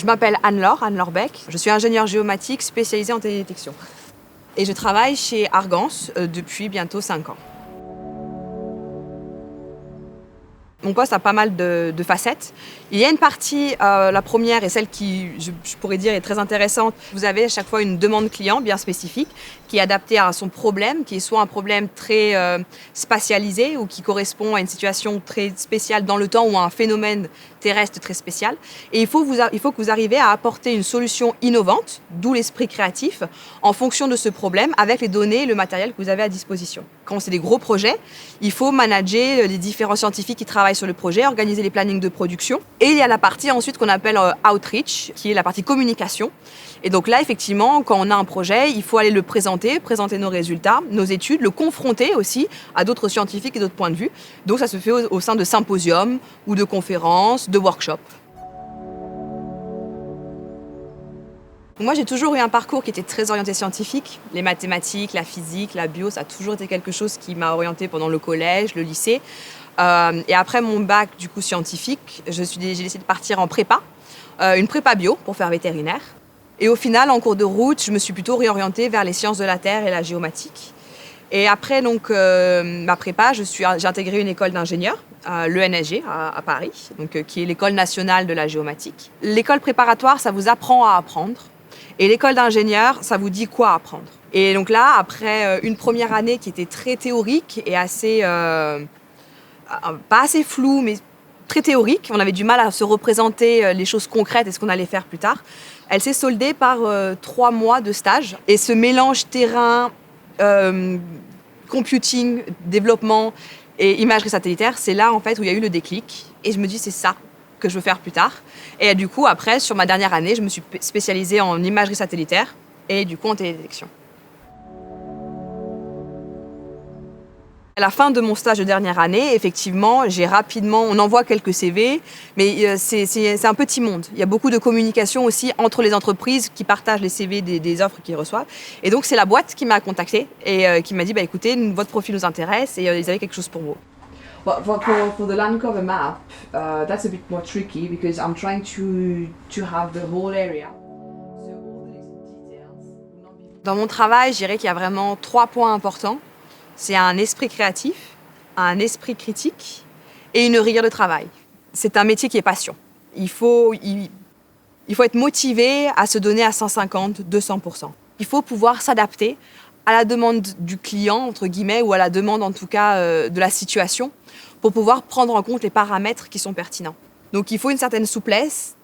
Je m'appelle Anne-Laure Beck. Je suis ingénieure géomatique spécialisée en télédétection. Et je travaille chez Argance depuis bientôt 5 ans. Mon poste a pas mal de facettes. Il y a une partie, la première et celle qui, je pourrais dire, est très intéressante. Vous avez à chaque fois une demande client bien spécifique qui est adaptée à son problème, qui est soit un problème très spatialisé ou qui correspond à une situation très spéciale dans le temps ou à un phénomène terrestre très spécial. Et il faut que vous arriviez à apporter une solution innovante, d'où l'esprit créatif, en fonction de ce problème, avec les données et le matériel que vous avez à disposition. Quand c'est des gros projets, il faut manager les différents scientifiques qui travaillent sur le projet, organiser les plannings de production. Et il y a la partie ensuite qu'on appelle outreach, qui est la partie communication. Et donc là, effectivement, quand on a un projet, il faut aller le présenter nos résultats, nos études, le confronter aussi à d'autres scientifiques et d'autres points de vue. Donc ça se fait au sein de symposiums ou de conférences, de workshops. Moi, j'ai toujours eu un parcours qui était très orienté scientifique. Les mathématiques, la physique, la bio, ça a toujours été quelque chose qui m'a orientée pendant le collège, le lycée. Et après mon bac, du coup, scientifique, j'ai décidé de partir en prépa, une prépa bio pour faire vétérinaire. Et au final, en cours de route, je me suis plutôt réorientée vers les sciences de la Terre et la géomatique. Et après donc, ma prépa, j'ai intégré une école d'ingénieur, l'ENSG à Paris, donc, qui est l'école nationale de la géomatique. L'école préparatoire, ça vous apprend à apprendre. Et l'école d'ingénieur, ça vous dit quoi apprendre. Et donc là, après une première année qui était très théorique et assez, pas assez floue, mais très théorique, on avait du mal à se représenter les choses concrètes et ce qu'on allait faire plus tard, elle s'est soldée par 3 mois de stage. Et ce mélange terrain, computing, développement et imagerie satellitaire, c'est là en fait où il y a eu le déclic. Et je me dis, c'est ça que je veux faire plus tard. Et du coup, après, sur ma dernière année, je me suis spécialisée en imagerie satellitaire et du coup en télédétection. À la fin de mon stage de dernière année, effectivement, on envoie quelques CV, mais c'est un petit monde. Il y a beaucoup de communication aussi entre les entreprises qui partagent les CV des offres qu'ils reçoivent. Et donc, c'est la boîte qui m'a contactée et qui m'a dit, écoutez, votre profil nous intéresse et ils avaient quelque chose pour vous. But for the land cover map, that's a bit more tricky because I'm trying to have the whole area. Dans mon travail, je dirais qu'il y a vraiment 3 points importants. C'est un esprit créatif, un esprit critique et une rigueur de travail. C'est un métier qui est passion. Il faut être motivé à se donner à 150, 200%. Il faut pouvoir s'adapter à la demande du client, entre guillemets, ou à la demande en tout cas de la situation, pour pouvoir prendre en compte les paramètres qui sont pertinents. Donc il faut une certaine souplesse,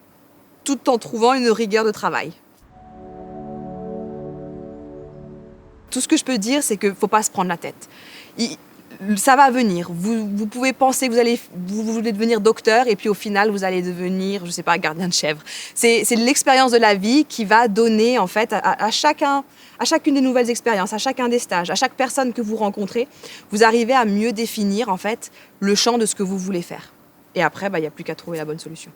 tout en trouvant une rigueur de travail. Tout ce que je peux dire, c'est qu'il ne faut pas se prendre la tête. Ça va venir. Vous pouvez penser que vous voulez devenir docteur et puis au final, vous allez devenir, je ne sais pas, gardien de chèvre. C'est l'expérience de la vie qui va donner en fait à chacune des nouvelles expériences, à chacun des stages, à chaque personne que vous rencontrez, vous arrivez à mieux définir en fait le champ de ce que vous voulez faire. Et après, il n'y a plus qu'à trouver la bonne solution.